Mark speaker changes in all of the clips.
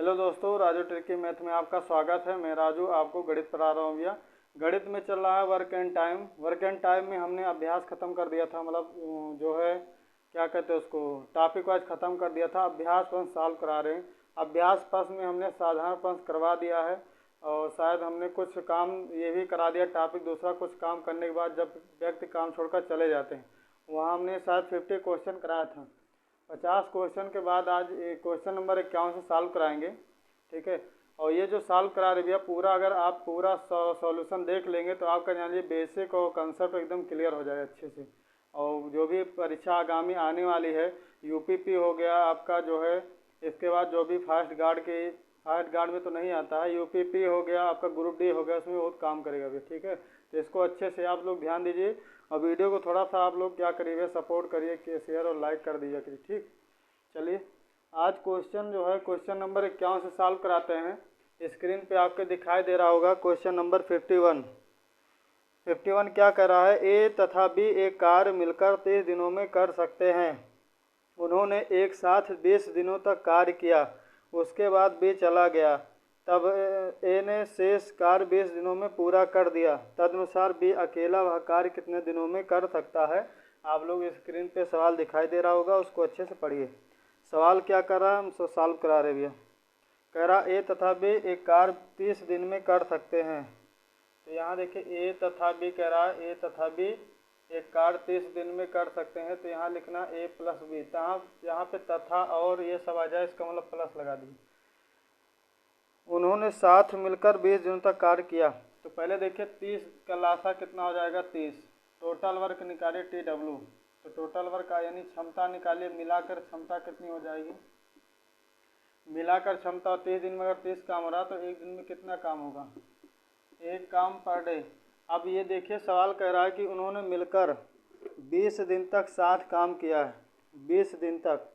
Speaker 1: Hello दोस्तों, Raju tricky math में आपका स्वागत है। मैं राजू आपको गणित पढ़ा रहा हूँ भैया। गणित में चल रहा है work and time. Work and time में हमने अभ्यास ख़त्म कर दिया था, मतलब जो है क्या कहते हैं उसको, टॉपिक वाइज ख़त्म कर दिया था। अभ्यास प्रश्न सॉल्व करा रहे हैं। अभ्यास प्रश्न में हमने साधारण प्रश्न करवा दिया है और शायद हमने कुछ काम ये भी करा दिया। टॉपिक दूसरा कुछ काम करने के बाद जब व्यक्ति काम छोड़कर चले जाते हैं, वहाँ हमने शायद 50 क्वेश्चन कराया था। 50 क्वेश्चन के बाद आज क्वेश्चन नंबर 51 से सॉल्व कराएंगे, ठीक है। और ये जो सॉल्व करा रहे भैया, पूरा अगर आप पूरा सॉल्यूशन देख लेंगे तो आपका जान लीजिए बेसिक और कंसेप्ट एकदम क्लियर हो जाए अच्छे से। और जो भी परीक्षा आगामी आने वाली है, यूपीपी हो गया आपका जो है, इसके बाद जो भी फर्स्ट गार्ड में तो नहीं आता है, यूपीपी हो गया आपका, ग्रुप डी हो गया, उसमें बहुत काम करेगा भैया, ठीक है। तो इसको अच्छे से आप लोग ध्यान दीजिए और वीडियो को थोड़ा सा आप लोग क्या करिए, सपोर्ट करिए कि शेयर और लाइक कर दीजिए, ठीक। चलिए आज क्वेश्चन जो है क्वेश्चन नंबर 51 से सॉल्व कराते हैं। स्क्रीन पे आपके दिखाई दे रहा होगा क्वेश्चन नंबर 51। 51 क्या कर रहा है, ए तथा बी एक कार्य मिलकर 30 दिनों में कर सकते हैं। उन्होंने एक साथ 20 दिनों तक कार्य किया, उसके बाद बी चला गया, तब ए ने शेष कार्य 20 दिनों में पूरा कर दिया। तदनुसार बी अकेला वह कार्य कितने दिनों में कर सकता है। आप लोग स्क्रीन पे सवाल दिखाई दे रहा होगा, उसको अच्छे से पढ़िए। सवाल क्या कर रहा है, हम उसको सॉल्व करा रहे भैया। कह रहा ए तथा बी एक कार्य 30 दिन में कर सकते हैं। तो यहाँ देखिए ए तथा बी कह रहा है, ए तथा बी एक कार्य 30 दिन में कर सकते हैं। तो यहाँ लिखना ए प्लस बी, यहाँ पे तथा और ये सब आ जाए, इसका मतलब प्लस लगा दी। उन्होंने साथ मिलकर 20 दिनों तक कार्य किया। तो पहले देखिए 30 का लासा कितना हो जाएगा, 30। टोटल वर्क निकालिए TW, तो टोटल वर्क का यानी क्षमता निकालिए, मिलाकर क्षमता कितनी हो जाएगी, मिलाकर क्षमता 30 दिन में अगर 30 काम हो रहा तो एक दिन में कितना काम होगा, एक काम पर डे। अब ये देखिए सवाल कह रहा है कि उन्होंने मिलकर 20 दिन तक साथ काम किया है। 20 दिन तक,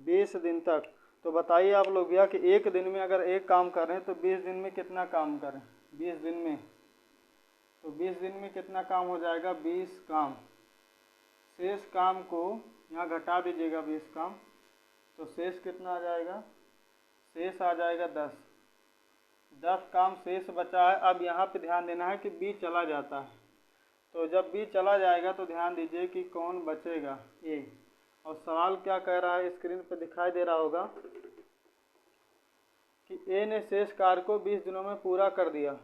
Speaker 1: 20 दिन तक। तो बताइए आप लोग भैया कि एक दिन में अगर एक काम कर रहे हैं तो 20 दिन में कितना काम करें, 20 दिन में। तो 20 दिन में कितना काम हो जाएगा, 20 काम। शेष काम को यहाँ घटा दीजिएगा 20 काम, तो शेष कितना आ जाएगा, शेष आ जाएगा 10। 10 काम शेष बचा है। अब यहाँ पे ध्यान देना है कि बी चला जाता है, तो जब बी चला जाएगा तो ध्यान दीजिए कि कौन बचेगा, ए। और सवाल क्या कह रहा है, स्क्रीन पे दिखाई दे रहा होगा कि ए ने शेष कार्य को 20 दिनों में पूरा कर दिया।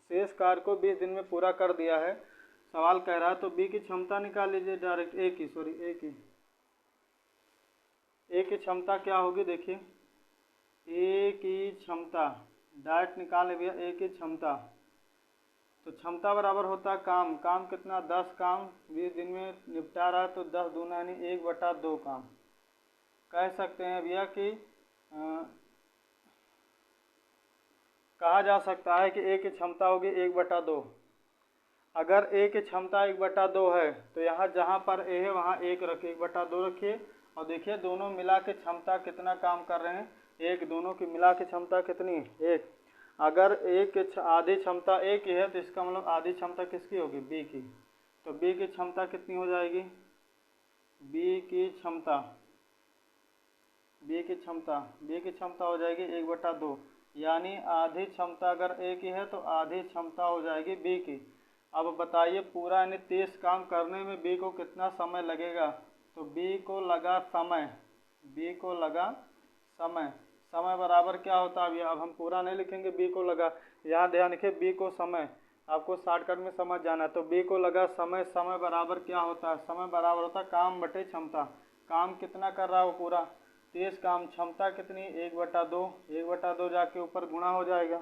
Speaker 1: शेष कार्य को 20 दिन में पूरा कर दिया है, सवाल कह रहा है। तो बी की क्षमता निकाल लीजिए डायरेक्ट, ए की क्षमता क्या होगी, देखिए ए की क्षमता डायरेक्ट निकाल भैया, ए की क्षमता। तो क्षमता बराबर होता है काम, काम कितना, 10 काम 20 दिन में निपटा रहा है, तो 10 दूना यानी 1/2 काम। कह सकते हैं भैया कि कहा जा सकता है कि ए की क्षमता होगी 1/2। अगर ए की क्षमता 1/2 है तो यहाँ जहाँ पर ए है वहाँ 1 रखिए, 1/2 रखिए। और देखिए दोनों मिला के क्षमता कितना काम कर रहे हैं, 1। दोनों की मिला के क्षमता कितनी, 1। अगर ए की आधी क्षमता ए की है तो इसका मतलब आधी क्षमता किसकी होगी, बी की। तो बी की क्षमता कितनी हो जाएगी, बी की क्षमता हो जाएगी 1/2, यानी आधी क्षमता अगर ए की है तो आधी क्षमता हो जाएगी बी की। अब बताइए पूरा यानी 30 काम करने में बी को कितना समय लगेगा। तो बी को लगा समय, समय बराबर क्या होता है। अब हम पूरा नहीं लिखेंगे, बी को लगा, यहाँ ध्यान रखिए बी को समय, आपको शॉर्टकट में समझ जाना है। तो बी को लगा समय, समय बराबर क्या होता है, समय बराबर होता है काम बटे क्षमता। काम कितना कर रहा है वो पूरा 30 काम, क्षमता कितनी 1/2, 1/2 जाके ऊपर गुणा हो जाएगा।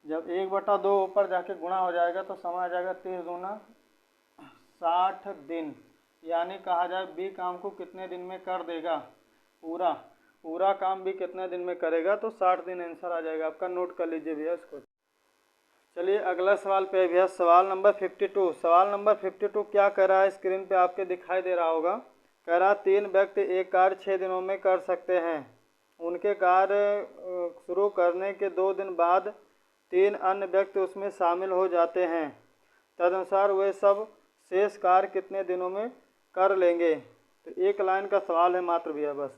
Speaker 1: जब 1/2 ऊपर जाके गुणा हो जाएगा तो समय आ जाएगा 30 दूना 60 दिन, यानी कहा जाए बी काम को कितने दिन में कर देगा, पूरा काम भी कितने दिन में करेगा, तो 60 दिन आंसर आ जाएगा आपका। नोट कर लीजिए भैया इसको। चलिए अगला सवाल पे भैया, सवाल नंबर 52। सवाल नंबर 52 क्या कह रहा है, स्क्रीन पे आपके दिखाई दे रहा होगा। कह रहा 3 व्यक्ति एक कार्य 6 दिनों में कर सकते हैं। उनके कार्य शुरू करने के 2 दिन बाद 3 अन्य व्यक्ति उसमें शामिल हो जाते हैं। तदनुसार वे सब शेष कार्य कितने दिनों में कर लेंगे। तो एक लाइन का सवाल है मात्र भैया बस।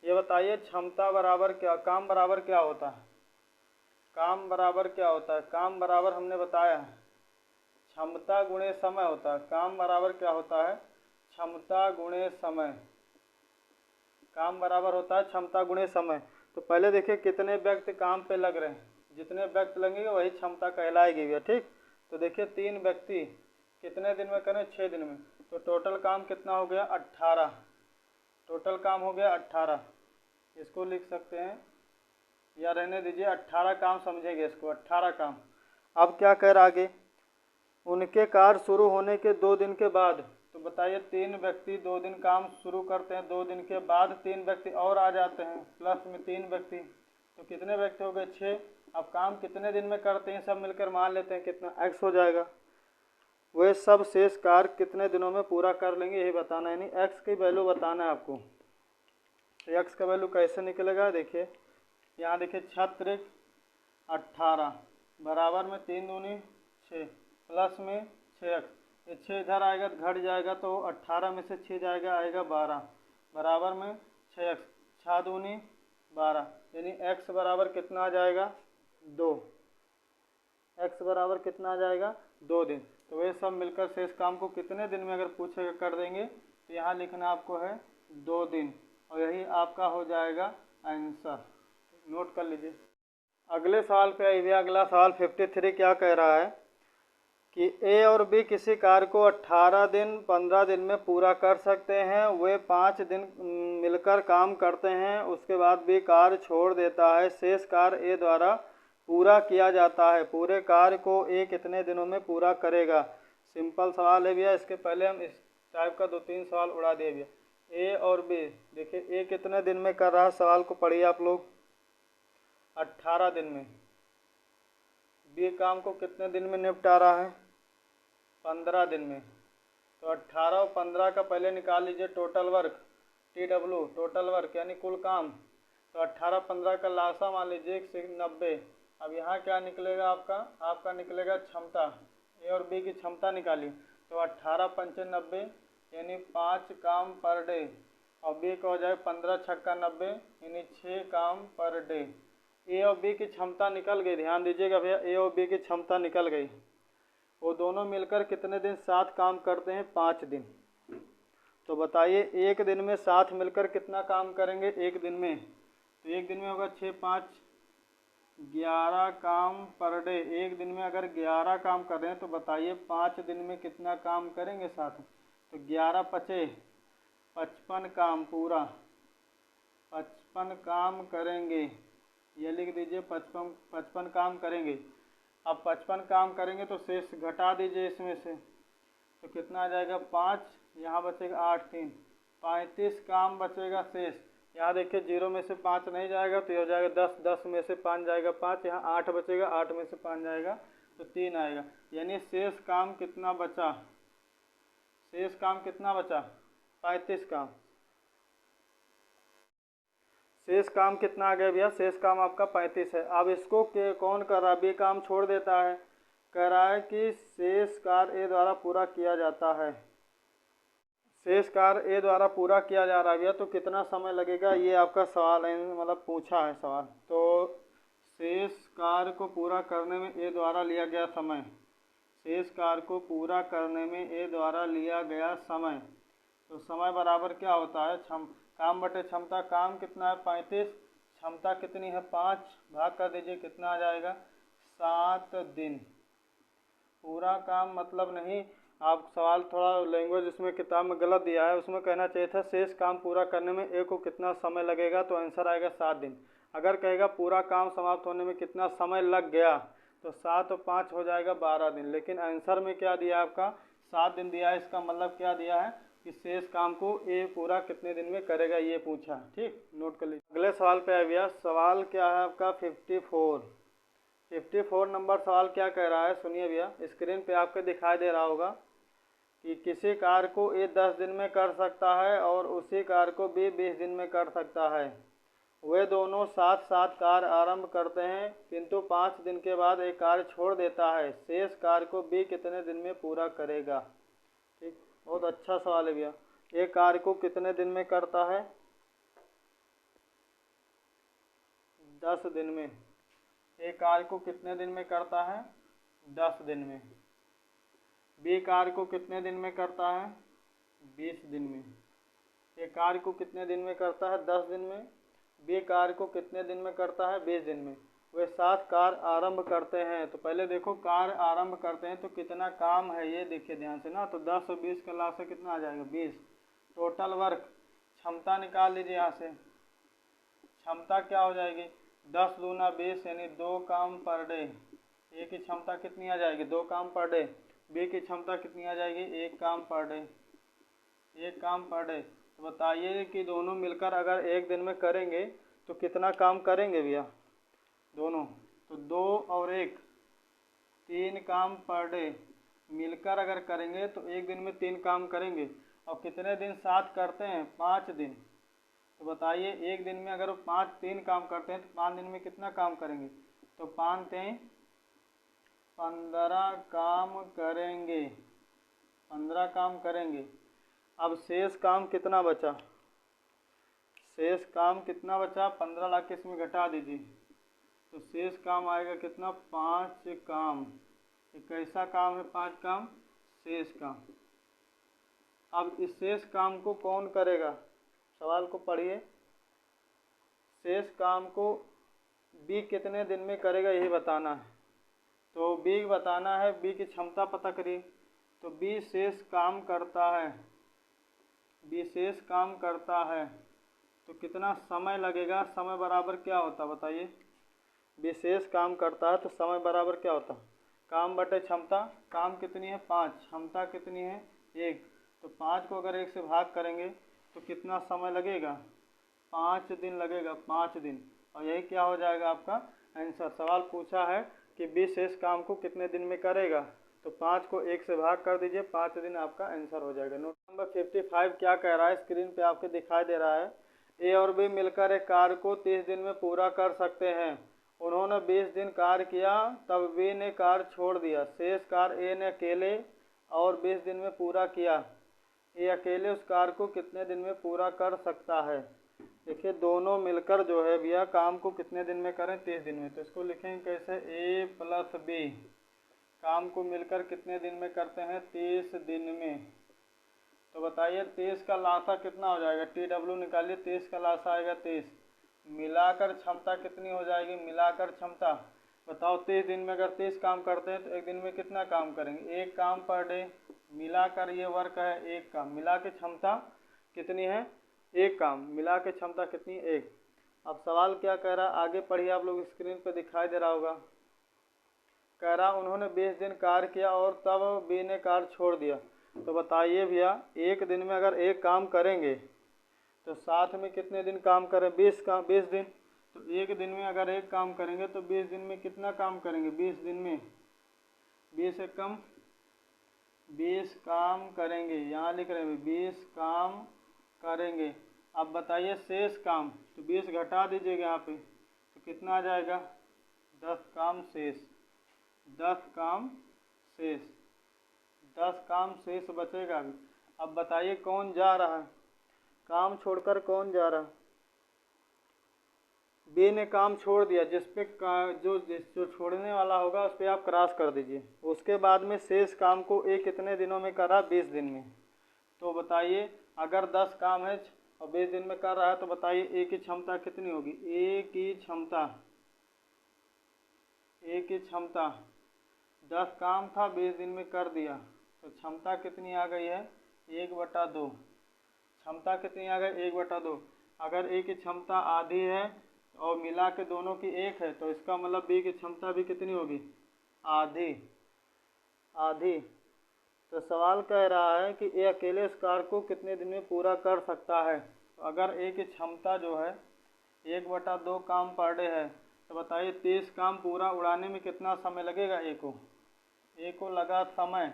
Speaker 1: ये बताइए क्षमता बराबर क्या, काम बराबर क्या होता है? काम बराबर क्या होता है? काम बराबर हमने बताया है क्षमता गुणे समय होता है। काम बराबर क्या होता है? क्षमता गुणे समय। काम बराबर होता है क्षमता गुणे समय। तो पहले देखिए कितने व्यक्ति काम पे लग रहे हैं, जितने व्यक्ति लगेंगे वही क्षमता कहलाएगी भैया। ठीक, तो देखिए 3 व्यक्ति कितने दिन में करें? 6 दिन में। तो टोटल काम कितना हो गया? 18। टोटल काम हो गया 18। इसको लिख सकते हैं या रहने दीजिए, 18 काम समझेंगे इसको, 18 काम। अब क्या कह रहा आगे? उनके कार्य शुरू होने के 2 दिन के बाद। तो बताइए 3 व्यक्ति 2 दिन काम शुरू करते हैं, 2 दिन के बाद 3 व्यक्ति और आ जाते हैं, प्लस में 3 व्यक्ति, तो कितने व्यक्ति हो गए? 6। अब काम कितने दिन में करते हैं सब मिलकर? मान लेते हैं कितना x हो जाएगा। वे सब शेष कार्य कितने दिनों में पूरा कर लेंगे यही बताना है, यानी x की वैल्यू बताना है आपको। तो x का वैल्यू कैसे निकलेगा? देखिए यहाँ देखिए 36 18 बराबर में 3 दूनी 6 प्लस में 6x। ये 6 इधर आएगा तो घट जाएगा, तो 18 में से 6 जाएगा आएगा 12 बराबर में 6x। 6 दूनी 12, यानी x बराबर कितना आ जाएगा? 2। x बराबर कितना आ जाएगा? 2 दिन। तो वे सब मिलकर शेष काम को कितने दिन में अगर पूछेगा कर देंगे, तो यहाँ लिखना आपको है 2 दिन, और यही आपका हो जाएगा आंसर। नोट कर लीजिए। अगले सवाल पे आइए। अगला सवाल 53 क्या कह रहा है कि ए और बी किसी कार्य को 18 दिन 15 दिन में पूरा कर सकते हैं। वे 5 दिन मिलकर काम करते हैं, उसके बाद बी कार्य छोड़ देता है। शेष कार्य ए द्वारा पूरा किया जाता है। पूरे कार्य को ए कितने दिनों में पूरा करेगा? सिंपल सवाल है भैया। इसके पहले हम इस टाइप का 2-3 सवाल उड़ा दिए भैया। ए और बी, देखिए ए कितने दिन में कर रहा है, सवाल को पढ़िए आप लोग। 18 दिन में। बी काम को कितने दिन में निपटा रहा है? 15 दिन में। तो 18 और 15 का पहले निकाल लीजिए total work, TW total work यानी कुल काम। तो 18-15 का लासा मान लीजिए 90। अब यहाँ क्या निकलेगा आपका? आपका निकलेगा क्षमता। ए और बी की क्षमता निकाली, तो 18 पंचे 90 यानी 5 काम पर डे, और बी का हो जाए 15 छक्का 90 यानी 6 काम पर डे। ए और बी की क्षमता निकल गई, ध्यान दीजिएगा भैया, ए और बी की क्षमता निकल गई। वो दोनों मिलकर कितने दिन साथ काम करते हैं? 5 दिन। तो बताइए एक दिन में साथ मिलकर कितना काम करेंगे? एक दिन में, तो एक दिन में होगा 6 5 11 काम पर डे। एक दिन में अगर 11 काम कर रहे हैं तो बताइए 5 दिन में कितना काम करेंगे साथ? तो 11 पचे 55 काम पूरा, 55 काम करेंगे। ये लिख दीजिए 55 काम करेंगे। अब 55 काम करेंगे तो शेष घटा दीजिए इसमें से, तो कितना आ जाएगा? 5, यहाँ बचेगा 8 3 35 काम बचेगा शेष। यहाँ देखिए 0 में से 5 नहीं जाएगा तो ये हो जाएगा 10, 10 में से 5 जाएगा 5, यहाँ 8 बचेगा, 8 में से 5 जाएगा तो 3 आएगा। यानी शेष काम कितना बचा? शेष काम कितना बचा? 35 काम। शेष काम कितना आ गया भैया? शेष काम आपका 35 है। अब इसको कौन कर रहा है? बी काम छोड़ देता है। कह रहा है कि शेष कार्य ए द्वारा पूरा किया जाता है। शेष कार्य ए द्वारा पूरा किया जा रहा है भैया, तो कितना समय लगेगा? ये आपका सवाल है, मतलब पूछा है सवाल। तो शेष कार्य को पूरा करने में ए द्वारा लिया गया समय, शेष कार्य को पूरा करने में ए द्वारा लिया गया समय, तो समय बराबर क्या होता है? काम बटे क्षमता। काम कितना है? 35, क्षमता कितनी है? 5, भाग कर दीजिए कितना आ जाएगा? 7 दिन। पूरा काम मतलब नहीं, आप सवाल थोड़ा लैंग्वेज इसमें किताब में गलत दिया है, उसमें कहना चाहिए था शेष काम पूरा करने में ए को कितना समय लगेगा, तो आंसर आएगा 7 दिन। अगर कहेगा पूरा काम समाप्त होने में कितना समय लग गया, तो 7 और 5 हो जाएगा 12 दिन। लेकिन आंसर में क्या दिया आपका? 7 दिन दिया है। इसका मतलब क्या दिया है कि शेष काम को ए पूरा कितने दिन में करेगा, ये पूछा। ठीक, नोट कर लीजिए। अगले सवाल पे आ गया। सवाल क्या है आपका? 54 नंबर सवाल क्या कह रहा है? सुनिए भैया, स्क्रीन पे आपके दिखाई दे रहा होगा कि किसी कार्य को ए 10 दिन में कर सकता है और उसी कार्य को बी 20 दिन में कर सकता है। वे दोनों साथ साथ कार्य आरंभ करते हैं, किंतु 5 दिन के बाद एक कार्य छोड़ देता है। शेष कार्य को बी कितने दिन में पूरा करेगा? ठीक, बहुत अच्छा सवाल है भैया। एक कार्य को कितने दिन में करता है? 10 दिन में। एक कार्य को कितने दिन में करता है? 10 दिन में। बी कार्य को कितने दिन में करता है? 20 दिन में। एक कार्य को कितने दिन में करता है? 10 दिन में। बी कार्य को कितने दिन में करता है? 20 दिन में। वे 7 कार्य आरंभ करते हैं। तो पहले देखो कार्य आरंभ करते हैं तो कितना काम है ये देखिए ध्यान से ना। तो 10 और 20 का लाभ से कितना आ जाएगा? 20। टोटल वर्क क्षमता निकाल लीजिए यहाँ से। क्षमता क्या हो जाएगी? 10 दूना 20 यानी 2 काम पर डे। ए की क्षमता कितनी आ जाएगी? 2 काम पर डे। बी की क्षमता कितनी आ जाएगी? 1 काम पर डे। 1 काम पर डे। तो बताइए कि दोनों मिलकर अगर एक दिन में करेंगे तो कितना काम करेंगे भैया दोनों? तो 2 और 1 3 काम पर डे मिलकर अगर करेंगे तो एक दिन में 3 काम करेंगे। और कितने दिन साथ करते हैं? 5 दिन। तो बताइए एक दिन में अगर 3 काम करते हैं तो 5 दिन में कितना काम करेंगे? तो 5 3 15 काम करेंगे। 15 काम करेंगे। अब शेष काम कितना बचा? शेष काम कितना बचा? 15 लाख के इसमें घटा दीजिए तो शेष काम आएगा कितना? 5 काम। ये कैसा काम है? 5 काम शेष काम। अब इस शेष काम को कौन करेगा? सवाल को पढ़िए। शेष काम को बी कितने दिन में करेगा यही बताना है। तो बी बताना है, बी की क्षमता पता करिए। तो बी शेष काम करता है। बी शेष काम करता है तो कितना समय लगेगा? समय बराबर क्या होता है बताइए? विशेष काम करता है तो समय बराबर क्या होता है? काम बटे क्षमता। काम कितनी है? 5। क्षमता कितनी है? 1। तो 5 को अगर 1 से भाग करेंगे तो कितना समय लगेगा? 5 दिन लगेगा। 5 दिन। और यही क्या हो जाएगा आपका आंसर। सवाल पूछा है कि विशेष काम को कितने दिन में करेगा तो 5 को 1 से भाग कर दीजिए, 5 दिन आपका आंसर हो जाएगा। नोट नंबर 55 क्या कह रहा है? स्क्रीन पे आपके दिखाई दे रहा है। ए और बी मिलकर एक कार्य को 30 दिन में पूरा कर सकते हैं। उन्होंने 20 दिन कार्य किया तब बी ने कार्य छोड़ दिया। शेष कार्य ए ने अकेले और 20 दिन में पूरा किया। ए अकेले उस कार्य को कितने दिन में पूरा कर सकता है? देखिए दोनों मिलकर जो है भैया काम को कितने दिन में करें? 30 दिन में। तो इसको लिखेंगे कैसे? ए प्लस बी काम को मिलकर कितने दिन में करते हैं? 30 दिन में। तो बताइए 30 का लासा कितना हो जाएगा? TW निकालिए। 30 का लासा आएगा 30। मिलाकर क्षमता कितनी हो जाएगी? मिलाकर क्षमता बताओ। 30 दिन में अगर 30 काम करते हैं तो एक दिन में कितना काम करेंगे? 1 काम पर डे। मिलाकर ये वर्क है 1 काम। मिला के क्षमता कितनी है? 1 काम। मिला के क्षमता कितनी? 1। अब सवाल क्या कह रहा है आगे पढ़िए। आप लोग स्क्रीन पर दिखाई दे रहा होगा। कह रहा उन्होंने 20 दिन कार्य किया और तब बी ने कार्य छोड़ दिया। तो बताइए भैया एक दिन में अगर 1 काम करेंगे तो साथ में कितने दिन काम करें? 20 दिन। तो एक दिन में अगर 1 काम करेंगे तो 20 दिन में कितना काम करेंगे? 20 दिन में 20 से कम 20 काम करेंगे। यहाँ लिख रहे हैं 20 काम करेंगे। अब बताइए शेष काम। तो 20 घटा दीजिएगा यहाँ पे तो कितना आ जाएगा? 10 काम शेष। 10 काम शेष। 10 काम शेष बचेगा अभी। अब बताइए कौन जा रहा है? काम छोड़कर कौन जा रहा है? बी ने काम छोड़ दिया। जिसपे जो छोड़ने वाला होगा उस पर आप क्रॉस कर दीजिए। उसके बाद में शेष काम को ए कितने दिनों में करा? 20 दिन में। तो बताइए अगर 10 काम है और 20 दिन में कर रहा है तो बताइए ए की क्षमता कितनी होगी? ए की क्षमता 10 काम था 20 दिन में कर दिया तो क्षमता कितनी आ गई है? 1/2। क्षमता कितनी आ गई? 1/2। अगर ए की क्षमता आधी है और मिला के दोनों की 1 है तो इसका मतलब बी की क्षमता भी कितनी होगी? आधी। तो सवाल कह रहा है कि ए अकेले इस कार्य को कितने दिन में पूरा कर सकता है। तो अगर ए की क्षमता जो है 1/2 काम पर डे है तो बताइए 30 काम पूरा उड़ाने में कितना समय लगेगा? ए को लगा समय।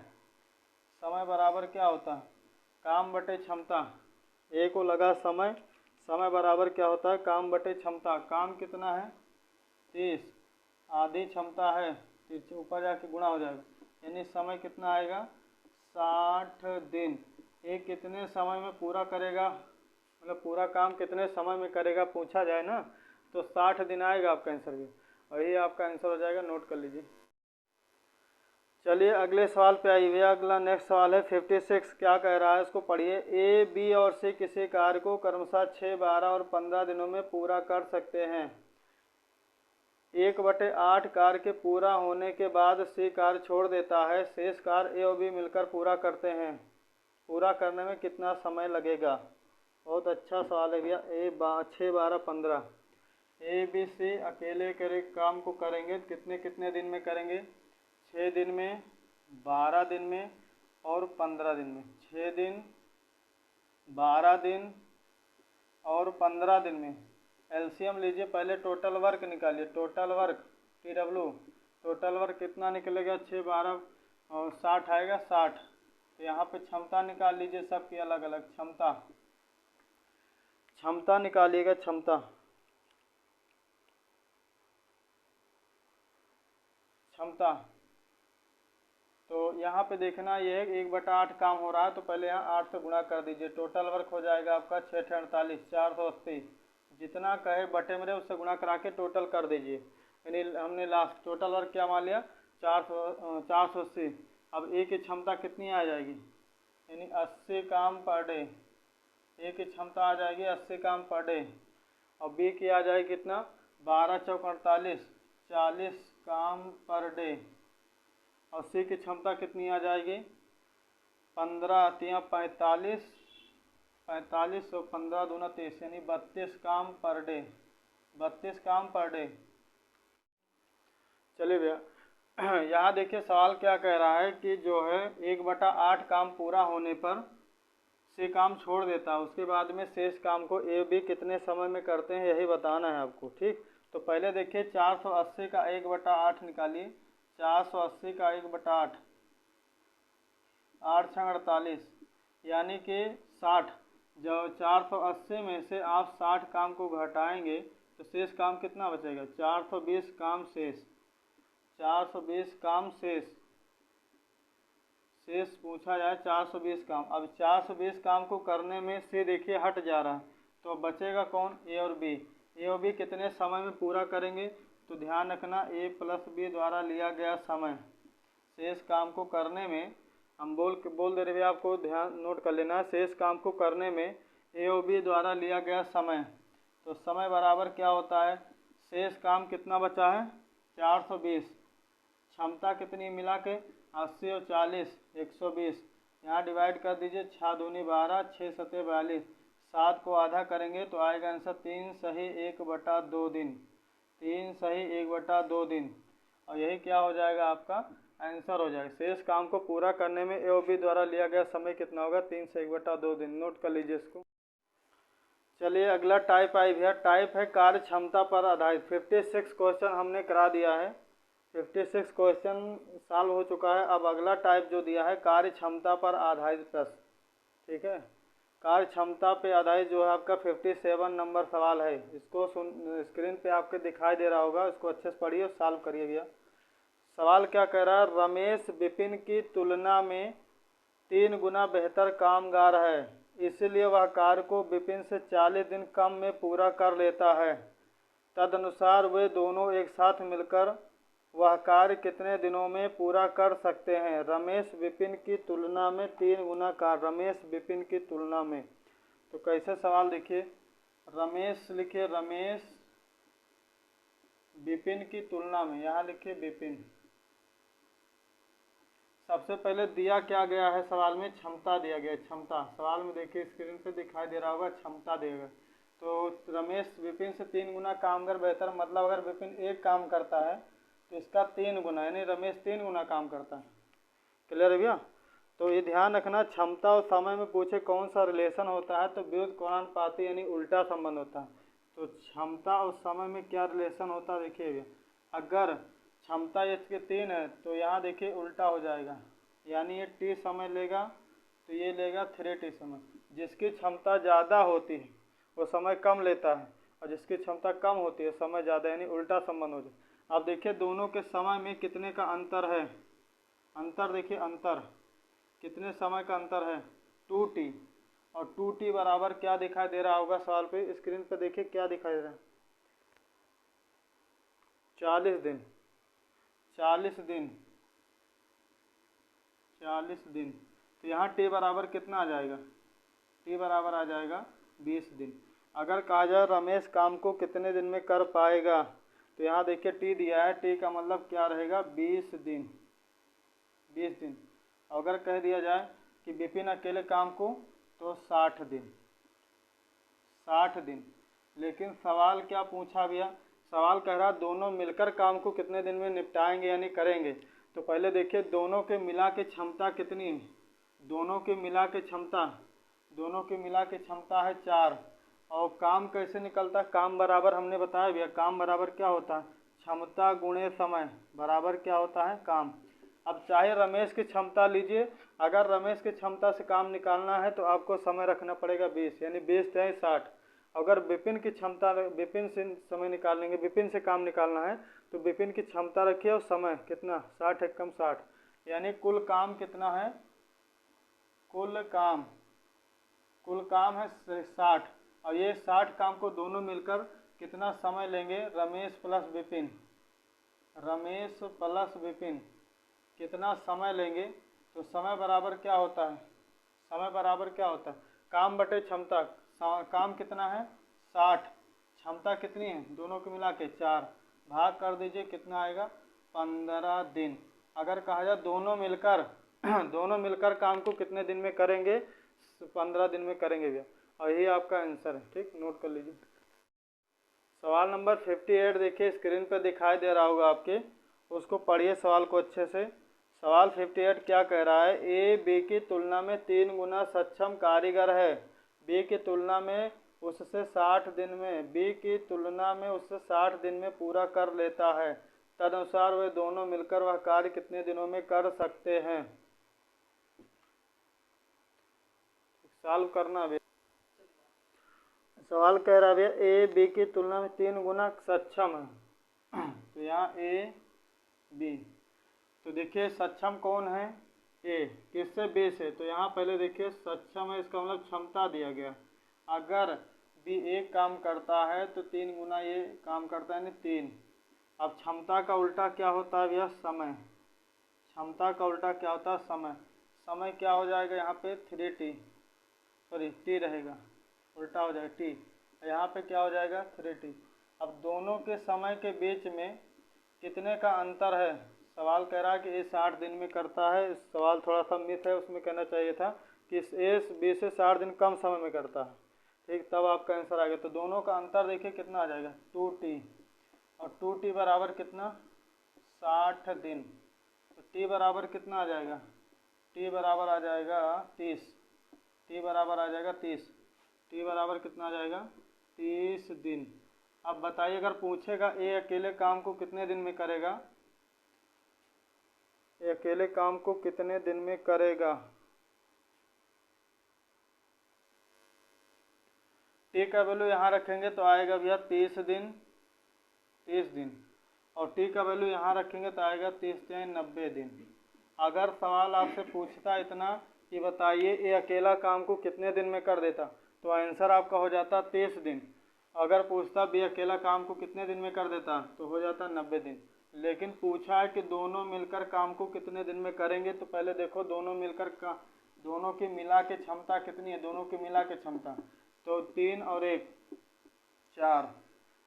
Speaker 1: समय बराबर क्या होता है? काम बटे क्षमता। ए को लगा समय। समय बराबर क्या होता है? काम बटे क्षमता। काम कितना है? 30। आधी क्षमता है तो ऊपर जाके गुणा हो जाएगा यानी समय कितना आएगा? 60 दिन। ये कितने समय में पूरा करेगा, मतलब पूरा काम कितने समय में करेगा पूछा जाए ना, तो 60 दिन आएगा आपका आंसर भी, और ये आपका आंसर हो जाएगा, नोट कर लीजिए। चलिए अगले सवाल पे आइए भैया। अगला नेक्स्ट सवाल है 56। क्या कह रहा है इसको पढ़िए। ए, बी और सी किसी कार्य को क्रमशः 6, 12 और 15 दिनों में पूरा कर सकते हैं। 1/8 कार्य के पूरा होने के बाद सी कार्य छोड़ देता है, शेष कार्य ए और बी मिलकर पूरा करते हैं। पूरा करने में कितना समय लगेगा? बहुत अच्छा सवाल है भैया। 6, 12, 15। ए, बी, सी अकेले करे काम को करेंगे कितने कितने दिन में करेंगे? 6 दिन में, 12 दिन में और 15 दिन में। 6 दिन, 12 दिन और 15 दिन में। एलसीएम लीजिए, पहले टोटल वर्क निकालिए। Total work TW, total work कितना निकलेगा? 6, 12 और 60 आएगा, 60। तो यहाँ पे क्षमता निकाल लीजिए सबकी अलग अलग। क्षमता निकालिएगा, क्षमता तो यहाँ पे देखना ये है 1/8 काम हो रहा है, तो पहले यहाँ 8 से गुणा कर दीजिए। टोटल वर्क हो जाएगा आपका 6, 48, 480। जितना कहे बटे में उससे गुणा करा के टोटल कर दीजिए। यानी हमने लास्ट टोटल वर्क क्या मान लिया? 480। अब ए की क्षमता कितनी आ जाएगी? यानी 80 काम पर डे। ए की क्षमता आ जाएगी 80 काम पर डे। और बी की आ जाएगी कितना? 12 चौक 48, 40 काम पर डे। और सी की क्षमता कितनी आ जाएगी? 15 तिया 45, 45 और 15 दूना 30, यानी 32 काम पर डे। 32 काम पर डे। चलिए भैया यहाँ देखिए सवाल क्या कह रहा है कि जो है 1/8 काम पूरा होने पर से काम छोड़ देता है, उसके बाद में शेष काम को ए बी कितने समय में करते हैं, यही बताना है आपको। ठीक, तो पहले देखिए 480 का 1/8 निकालिए। 480 का 1/8, 8 छंग 48, यानी कि 60। जब 480 में से आप 60 काम को घटाएंगे तो शेष काम कितना बचेगा? 420 काम शेष। 420 काम शेष पूछा जाए 420 काम। अब 420 काम को करने में से देखिए हट जा रहा है, तो अब बचेगा कौन? ए और बी। ए और बी कितने समय में पूरा करेंगे? तो ध्यान रखना ए प्लस बी द्वारा लिया गया समय शेष काम को करने में, हम बोल दे रहे हैं आपको, ध्यान नोट कर लेना। शेष काम को करने में ए और बी द्वारा लिया गया समय, तो समय बराबर क्या होता है? शेष काम कितना बचा है? 420। क्षमता कितनी मिला के? 80 और 40, 120। यहाँ डिवाइड कर दीजिए। 6 दूनी 12, 6 सते 42। 7 को आधा करेंगे तो आएगा आंसर 3 सही 1/2 दिन। 3 सही 1/2 दिन। और यही क्या हो जाएगा? आपका आंसर हो जाएगा। शेष काम को पूरा करने में ए और बी द्वारा लिया गया समय कितना होगा? 3 से 1/2 दिन। नोट कर लीजिए इसको। चलिए अगला टाइप आई भैया। टाइप है कार्य क्षमता पर आधारित। 56 क्वेश्चन हमने करा दिया है। 56 क्वेश्चन सॉल्व हो चुका है। अब अगला टाइप जो दिया है कार्य क्षमता पर आधारित प्रश्न। ठीक है, कार्य क्षमता पे आधारित जो है आपका 57 नंबर सवाल है। इसको स्क्रीन पे आपके दिखाई दे रहा होगा, इसको अच्छे से पढ़िए, सॉल्व करिए भैया। सवाल क्या कह रहा है? रमेश विपिन की तुलना में 3 गुना बेहतर कामगार है, इसलिए वह कार्य को विपिन से 40 दिन कम में पूरा कर लेता है। तदनुसार वे दोनों एक साथ मिलकर वह कार्य कितने दिनों में पूरा कर सकते हैं? रमेश विपिन की तुलना में 3 गुना कार्य। रमेश विपिन की तुलना में, तो कैसे सवाल देखिए। रमेश लिखिए, रमेश विपिन की तुलना में, यहाँ लिखिए विपिन। सबसे पहले दिया क्या गया है सवाल में? क्षमता दिया गया है। क्षमता सवाल में देखिए स्क्रीन पे दिखाई दे रहा होगा, क्षमता देगा। तो रमेश विपिन से 3 गुना कामगार बेहतर, मतलब अगर विपिन एक काम करता है तो इसका 3 गुना, यानी रमेश 3 गुना काम करता है। क्लियर है भैया? तो ये ध्यान रखना, क्षमता और समय में पूछे कौन सा रिलेशन होता है तो व्युत्क्रमानुपाती यानी उल्टा संबंध होता है। तो क्षमता और समय में क्या रिलेशन होता है देखिए भैया। अगर क्षमता इसके 3 है तो यहाँ देखिए उल्टा हो जाएगा, यानी ये टी समय लेगा तो ये लेगा 3t समय। जिसकी क्षमता ज़्यादा होती है वो समय कम लेता है, और जिसकी क्षमता कम होती है समय ज़्यादा, यानी उल्टा संबंध हो जाए। अब देखिए दोनों के समय में कितने का अंतर है। अंतर देखिए, अंतर कितने समय का अंतर है? 2t, और 2t बराबर क्या दिखाई दे रहा होगा सवाल पे, स्क्रीन पे देखिए क्या दिखाई दे रहा है, 40 दिन, 40 दिन, 40 दिन। तो यहाँ t बराबर कितना आ जाएगा, t बराबर आ जाएगा 20 दिन। अगर कहा जाए रमेश काम को कितने दिन में कर पाएगा, तो यहाँ देखिए t दिया है, t का मतलब क्या रहेगा 20 दिन, 20 दिन। अगर कह दिया जाए कि विपिन अकेले काम को, तो 60 दिन, 60 दिन। लेकिन सवाल क्या पूछा भैया, सवाल कह रहा दोनों मिलकर काम को कितने दिन में निपटाएंगे यानी करेंगे। तो पहले देखिए दोनों के मिला के क्षमता कितनी है, दोनों के मिला के क्षमता, दोनों की मिला के क्षमता है 4। और काम कैसे निकलता है, काम बराबर हमने बताया भैया, काम बराबर क्या होता है, क्षमता गुणे समय बराबर क्या होता है काम। अब चाहे रमेश की क्षमता लीजिए, अगर रमेश की क्षमता से काम निकालना है तो आपको समय रखना पड़ेगा 20, यानी 20 चाहे 60। अगर विपिन की क्षमता, विपिन से समय निकाल लेंगे, विपिन से काम निकालना है तो विपिन की क्षमता रखिए और समय कितना 60 एकम 60, यानी कुल काम कितना है, कुल काम है 60। और ये 60 काम को दोनों मिलकर कितना समय लेंगे, रमेश प्लस विपिन, रमेश प्लस विपिन कितना समय लेंगे। तो समय बराबर क्या होता है, समय बराबर क्या होता है, काम बटे क्षमता। काम कितना है 60, क्षमता कितनी है दोनों को मिला के 4, भाग कर दीजिए कितना आएगा 15 दिन। अगर कहा जाए दोनों मिलकर दोनों मिलकर काम को कितने दिन में करेंगे, 15 दिन में करेंगे भैया, और यही आपका आंसर है। ठीक, नोट कर लीजिए। सवाल नंबर 58 देखिए स्क्रीन पर दिखाई दे रहा होगा आपके, उसको पढ़िए सवाल को अच्छे से। सवाल 58 क्या कह रहा है, ए बी की तुलना में 3 गुना सक्षम कारीगर है, बी की तुलना में उससे 60 दिन में, बी की तुलना में उससे 60 दिन में पूरा कर लेता है, तदनुसार वे दोनों मिलकर वह कार्य कितने दिनों में कर सकते हैं। सॉल्व करना भी, सवाल कह रहा है ए बी की तुलना में 3 गुना सक्षम है, तो यहाँ ए बी, तो देखिए सक्षम कौन है, ए, किससे बी से, तो यहाँ पहले देखिए सक्षम है, इसका मतलब क्षमता दिया गया। अगर बी एक काम करता है तो 3 गुना ये काम करता है, यानी 3। अब क्षमता का उल्टा क्या होता है भैया, समय, क्षमता का उल्टा क्या होता है, समय। समय क्या हो जाएगा यहाँ पे 3t, सॉरी t रहेगा, उल्टा हो जाएगा t, यहाँ पे क्या हो जाएगा 3t। अब दोनों के समय के बीच में कितने का अंतर है, सवाल कह रहा है कि ए 60 दिन में करता है, सवाल थोड़ा सा मिस है, उसमें कहना चाहिए था कि ए बी से 60 दिन कम समय में करता है। ठीक, तब आपका आंसर आ गया। तो दोनों का अंतर देखिए कितना आ जाएगा 2t, और 2t बराबर कितना 60 दिन, तो t बराबर कितना आ जाएगा, t बराबर आ जाएगा 30, t बराबर आ जाएगा 30, t बराबर कितना आ जाएगा 30 दिन। अब बताइए अगर पूछेगा ए अकेले काम को कितने दिन में करेगा, ये अकेले काम को कितने दिन में करेगा, टी का वैल्यू यहाँ रखेंगे तो आएगा भैया 30 दिन, 30 दिन, और टी का वैल्यू यहाँ रखेंगे तो आएगा 30 या 90 दिन। अगर सवाल आपसे पूछता इतना कि बताइए ये अकेला काम को कितने दिन में कर देता, तो आंसर आपका हो जाता 30 दिन। अगर पूछता भी अकेला काम को कितने दिन में कर देता, तो हो जाता 90 दिन। लेकिन पूछा है कि दोनों मिलकर काम को कितने दिन में करेंगे, तो पहले देखो दोनों मिलकर दोनों की मिला के क्षमता कितनी है, दोनों की मिला के क्षमता, तो 3 और 1 4,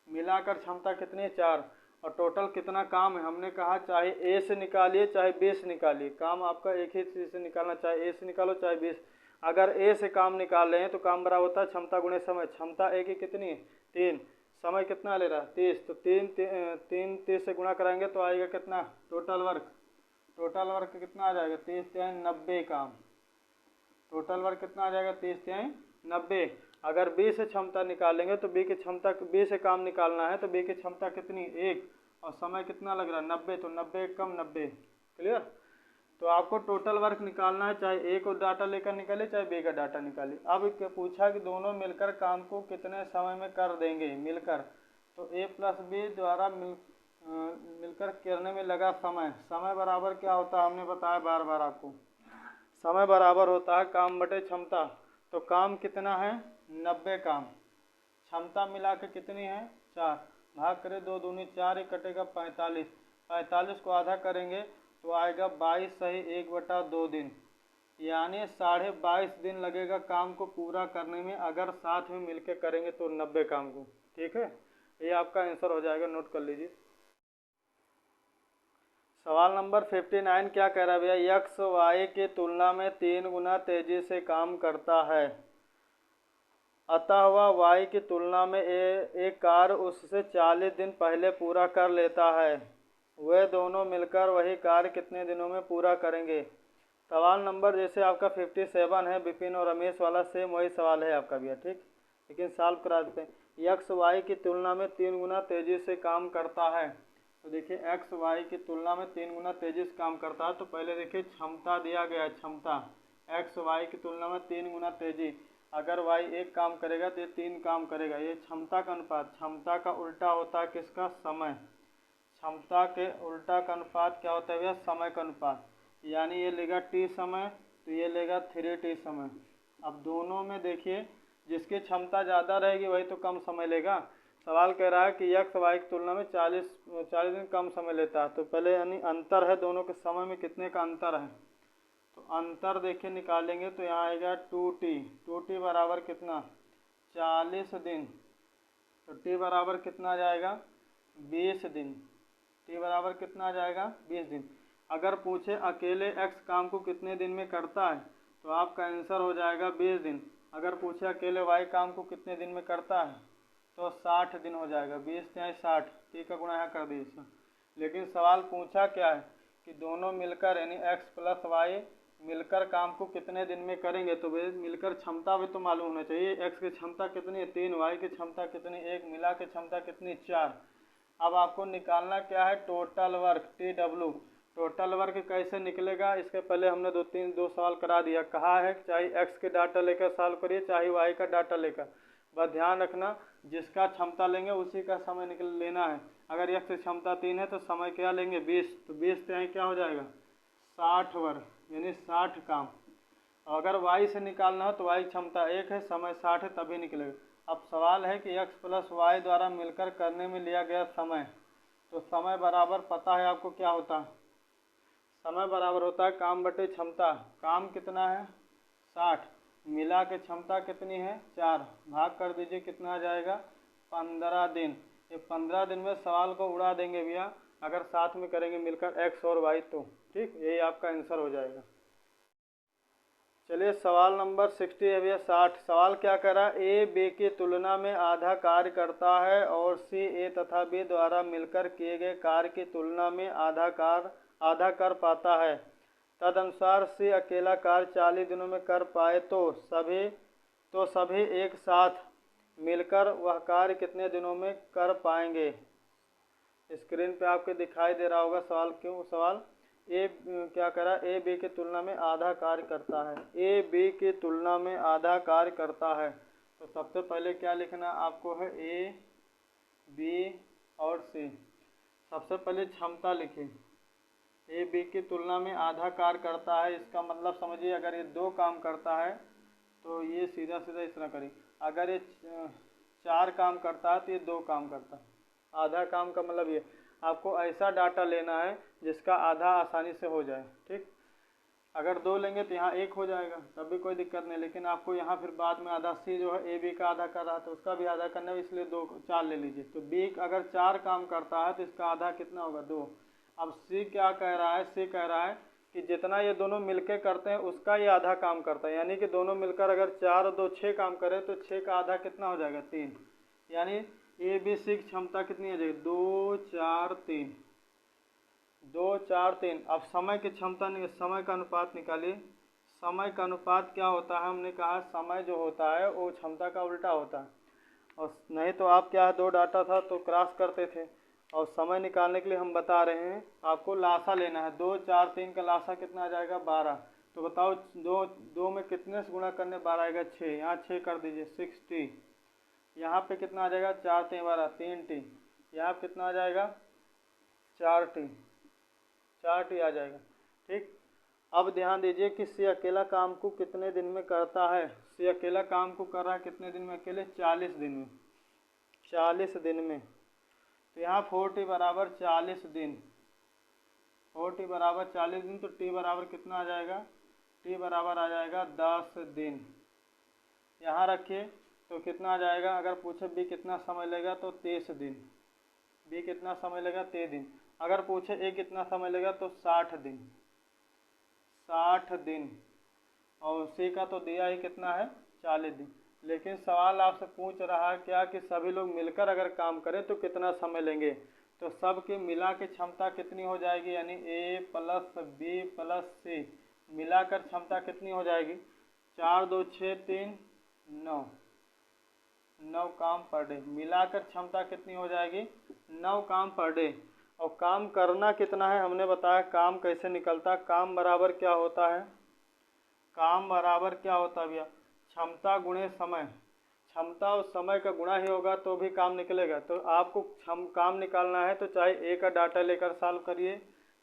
Speaker 1: मिलाकर क्षमता कितनी है 4, और टोटल कितना काम है, हमने कहा चाहे ए से निकालिए चाहे बी से निकालिए, काम आपका एक ही चीज़ से निकालना, चाहे ए से निकालो चाहे बी से। अगर ए से काम निकाल रहे हैं तो काम बराबर होता है क्षमता गुणे समय, क्षमता ए की कितनी है 3, समय कितना ले रहा है 30, तो 3 से गुणा कराएंगे तो आएगा कितना टोटल वर्क, टोटल वर्क कितना आ जाएगा 30 या 90 काम, टोटल वर्क कितना आ जाएगा 30 या 90। अगर बी से क्षमता निकालेंगे तो बी की क्षमता, बी से काम निकालना है तो बी की क्षमता कितनी 1, और समय कितना लग रहा है 90, तो 90 कम 90, क्लियर। तो आपको टोटल वर्क निकालना है, चाहे ए को डाटा लेकर निकाले चाहे बी का डाटा निकालिए। अब पूछा कि दोनों मिलकर काम को कितने समय में कर देंगे मिलकर, तो ए प्लस बी द्वारा मिलकर करने में लगा समय, समय बराबर क्या होता है हमने बताया बार बार आपको, समय बराबर होता है काम बटे क्षमता। तो काम कितना है 90 काम, क्षमता मिला के कितनी है 4, भाग करें 2 दूनी 4, एक कटेगा 45, 45 को आधा करेंगे तो आएगा 22 सही 1/2 दिन, यानी 22.5 दिन लगेगा काम को पूरा करने में अगर साथ में मिलके करेंगे तो 90 काम को। ठीक है, ये आपका आंसर हो जाएगा, नोट कर लीजिए। सवाल नंबर 59 क्या कह रहा है भैया, यक्स वाई की तुलना में 3 गुना तेजी से काम करता है, अतः वह वाई की तुलना में एक कार्य उससे 40 दिन पहले पूरा कर लेता है, वे दोनों मिलकर वही कार्य कितने दिनों में पूरा करेंगे। सवाल नंबर जैसे आपका 57 है, विपिन और रमेश वाला, सेम वही सवाल है आपका भैया। ठीक, लेकिन सॉल्व करा देते हैं। यक्स वाई की तुलना में 3 गुना तेजी से काम करता है, तो देखिए एक्स वाई की तुलना में 3 गुना तेजी से काम करता है, तो पहले देखिए क्षमता दिया गया है, क्षमता एक्स वाई की तुलना में 3 गुना तेजी, अगर वाई एक काम करेगा तो ये 3 काम करेगा, ये क्षमता का अनुपात, क्षमता का उल्टा होता है किसका, समय, क्षमता के उल्टा का अनुपात क्या होता है भैया, समय का अनुपात, यानी ये लेगा टी समय तो ये लेगा 3t समय। अब दोनों में देखिए जिसकी क्षमता ज़्यादा रहेगी वही तो कम समय लेगा। सवाल कह रहा है कि यक्स वाई की तुलना में 40 दिन कम समय लेता है, तो पहले यानी अंतर है दोनों के समय में कितने का अंतर है, तो अंतर देखिए निकालेंगे तो यहाँ आएगा 2t, 2t बराबर कितना 40 दिन, तो t बराबर कितना आ जाएगा 20 दिन, t बराबर कितना आ जाएगा 20 दिन। अगर पूछे अकेले x काम को कितने दिन में करता है तो आपका आंसर हो जाएगा 20 दिन। अगर पूछे अकेले y काम को कितने दिन में करता है तो 60 दिन हो जाएगा, 20 या 60, t का गुणा यहाँ कर दीजिए। लेकिन सवाल पूछा क्या है कि दोनों मिलकर यानी x प्लस वाई मिलकर काम को कितने दिन में करेंगे, तो वे मिलकर क्षमता भी तो मालूम होना चाहिए, x की क्षमता कितनी है 3, y की क्षमता कितनी 1, मिला के क्षमता कितनी 4। अब आपको निकालना क्या है total work TW, total work कैसे निकलेगा, इसके पहले हमने दो सवाल करा दिया, कहा है चाहे x के डाटा लेकर सॉल्व करिए चाहे y का डाटा लेकर, बस ध्यान रखना जिसका क्षमता लेंगे उसी का समय निकल लेना है। अगर x की क्षमता 3 है तो समय क्या लेंगे 20, तो 20 से क्या हो जाएगा 60 वर्क यानी 60 काम। अगर y से निकालना हो तो y क्षमता 1 है समय 60 है तभी निकलेगा। अब सवाल है कि x प्लस वाई द्वारा मिलकर करने में लिया गया समय, तो समय बराबर पता है आपको क्या होता है, समय बराबर होता है काम बटे क्षमता, काम कितना है 60, मिला के क्षमता कितनी है 4, भाग कर दीजिए कितना आ जाएगा 15 दिन। ये 15 दिन में सवाल को उड़ा देंगे भैया अगर साथ में करेंगे मिलकर x और y तो। ठीक, यही आपका आंसर हो जाएगा। चलिए सवाल नंबर 60 है भैया 60। सवाल क्या कह रहा है, ए बी की तुलना में आधा कार्य करता है और सी ए तथा बी द्वारा मिलकर किए गए कार्य की तुलना में आधा कर पाता है, तदनुसार सी अकेला कार्य 40 दिनों में कर पाए तो सभी एक साथ मिलकर वह कार्य कितने दिनों में कर पाएंगे। स्क्रीन पे आपके दिखाई दे रहा होगा सवाल, क्यों सवाल ए क्या करा, ए बी की तुलना में आधा कार्य करता है, ए बी की तुलना में आधा कार्य करता है, तो सबसे पहले क्या लिखना आपको है ए बी और सी। सबसे पहले क्षमता लिखें, ए बी की तुलना में आधा कार्य करता है, इसका मतलब समझिए अगर ये 2 काम करता है तो ये सीधा सीधा इस तरह करिए, अगर ये 4 काम करता है तो ये 2 काम करता है। आधा काम का मतलब ये आपको ऐसा डाटा लेना है जिसका आधा आसानी से हो जाए। ठीक, अगर 2 लेंगे तो यहाँ 1 हो जाएगा तब भी कोई दिक्कत नहीं, लेकिन आपको यहाँ फिर बाद में आधा सी जो है ए बी का आधा कर रहा था उसका भी आधा करना है, इसलिए 4 ले लीजिए। तो बी अगर 4 काम करता है तो इसका आधा कितना होगा 2। अब सी क्या कह रहा है, सी कह रहा है कि जितना ये दोनों मिलके करते हैं उसका ये आधा काम करता है, यानी कि दोनों मिलकर अगर 4 और 2 6 काम करें तो 6 का आधा कितना हो जाएगा 3, यानी ए बी सी की क्षमता कितनी हो जाएगी 2 4 3, 2 4 3। अब समय की क्षमता नहीं, समय का अनुपात निकालिए। समय का अनुपात क्या होता है, हमने कहा समय जो होता है वो क्षमता का उल्टा होता है, और नहीं तो आप क्या 2 डाटा था तो क्रॉस करते थे, और समय निकालने के लिए हम बता रहे हैं आपको लासा लेना है। 2 4 3 का लासा कितना आ जाएगा 12, तो बताओ 2 में कितने से गुणा करने 12 आएगा 6, यहाँ 6 कर दीजिए 6t, यहाँ पे कितना आ जाएगा 4 3 12 3t, यहाँ पे कितना आ जाएगा 4t आ जाएगा। ठीक, अब ध्यान दीजिए कि सी अकेला काम को कितने दिन में करता है। सी अकेला काम को कर रहा है कितने दिन में, अकेले 40 दिन में, 40 दिन में। तो यहाँ 40 बराबर 40 दिन, 40 बराबर 40 दिन, तो टी बराबर कितना आ जाएगा, टी बराबर आ जाएगा 10 दिन। यहाँ रखिए तो कितना आ जाएगा, अगर पूछे बी कितना समय लेगा तो 30 दिन, बी कितना समय लेगा 30 दिन। अगर पूछे ए कितना समय लेगा तो 60 दिन, 60 दिन। और सी का तो दिया ही कितना है 40 दिन। लेकिन सवाल आपसे पूछ रहा है क्या कि सभी लोग मिलकर अगर काम करें तो कितना समय लेंगे। तो सब की मिला के क्षमता कितनी हो जाएगी, यानी ए प्लस बी प्लस सी मिलाकर क्षमता कितनी हो जाएगी, 4 2 6 3 9, 9 काम पर डे। मिलाकर क्षमता कितनी हो जाएगी, 9 काम पर डे। और काम करना कितना है हमने बताया, काम कैसे निकलता है। काम बराबर क्या होता है, काम बराबर क्या होता है भैया, क्षमता गुणे समय। क्षमता और समय का गुणा ही होगा तो भी काम निकलेगा। तो आपको काम निकालना है तो चाहे ए का डाटा लेकर सॉल्व करिए,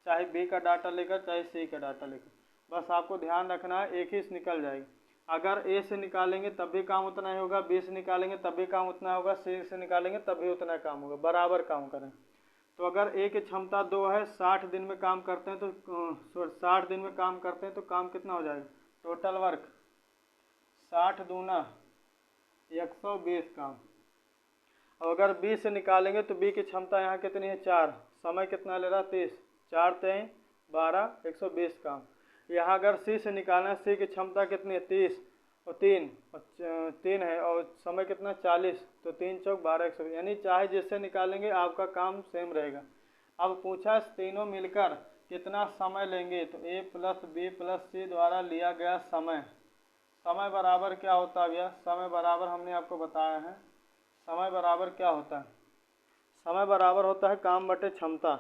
Speaker 1: चाहे बी का डाटा लेकर, चाहे सी का डाटा लेकर, बस आपको ध्यान रखना है एक ही से निकल जाएगी। अगर ए से निकालेंगे तब भी काम उतना ही होगा, बी से निकालेंगे तब भी काम उतना होगा, सी से निकालेंगे तब भी उतना काम होगा, बराबर काम करें। तो अगर ए की क्षमता 2 है, 60 दिन में काम करते हैं तो 60 दिन में काम करते हैं तो काम कितना हो जाएगा, टोटल वर्क 60 दूना 120 काम। और अगर बी से निकालेंगे तो बी की क्षमता यहाँ कितनी है 4, समय कितना ले रहा 30, 4 3 12 120 काम। यहाँ अगर सी से निकालना है, सी की क्षमता कितनी है 30 और 3 है और समय कितना 40, तो 3 चौक 12 120, यानी चाहे जिससे निकालेंगे आपका काम सेम रहेगा। अब पूछा तीनों मिलकर कितना समय लेंगे, तो ए प्लस बी प्लस सी द्वारा लिया गया समय। समय बराबर क्या होता है भैया, समय बराबर हमने आपको बताया है, समय बराबर क्या होता है, समय बराबर होता है काम बटे क्षमता।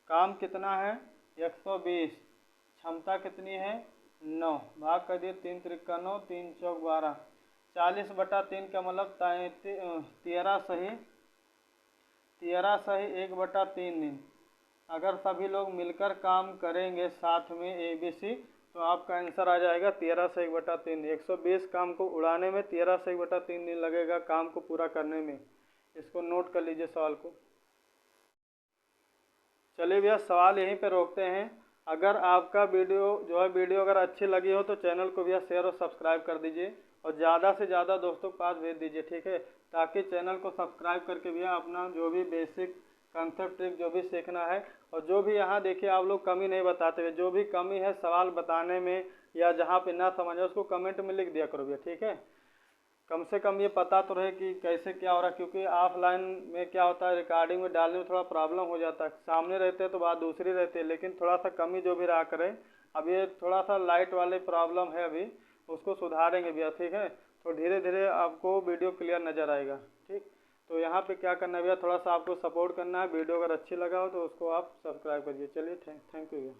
Speaker 1: काम कितना है 120, क्षमता कितनी है 9, भाग कर दिए 3 त्रिका 9, 3 चौक 12, 40 बटा 3 का मतलब 13 सही 1 बटा 3 दिन। अगर सभी लोग मिलकर काम करेंगे साथ में ए बी सी तो आपका आंसर आ जाएगा 13 से 1 बटा 3। 120 काम को उड़ाने में 13 से 1 बटा 3 दिन लगेगा काम को पूरा करने में। इसको नोट कर लीजिए सवाल को। चलिए भैया सवाल यहीं पे रोकते हैं। अगर आपका वीडियो अगर अच्छी लगी हो तो चैनल को भैया शेयर और सब्सक्राइब कर दीजिए और ज़्यादा से ज़्यादा दोस्तों के पास भेज दीजिए, ठीक है, ताकि चैनल को सब्सक्राइब करके भैया अपना जो भी बेसिक कंसेप्ट ट्रिक जो भी सीखना है, और जो भी यहाँ देखिए आप लोग कमी नहीं बताते हुए, जो भी कमी है सवाल बताने में या जहाँ पे ना समझ उसको कमेंट में लिख दिया करो भैया, ठीक है। कम से कम ये पता तो रहे कि कैसे क्या हो रहा है, क्योंकि ऑफलाइन में क्या होता है रिकॉर्डिंग में डालने में थोड़ा प्रॉब्लम हो जाता है, सामने रहते हैं तो बात दूसरी रहती है, लेकिन थोड़ा सा कमी जो भी रहा करे। अब ये थोड़ा सा लाइट वाले प्रॉब्लम है अभी, उसको सुधारेंगे भैया, ठीक है। तो धीरे धीरे आपको वीडियो क्लियर नज़र आएगा, ठीक। तो यहाँ पे क्या करना है भैया, थोड़ा सा आपको सपोर्ट करना है। वीडियो अगर अच्छी लगा हो तो उसको आप सब्सक्राइब करिए। चलिए थैंक यू भैया।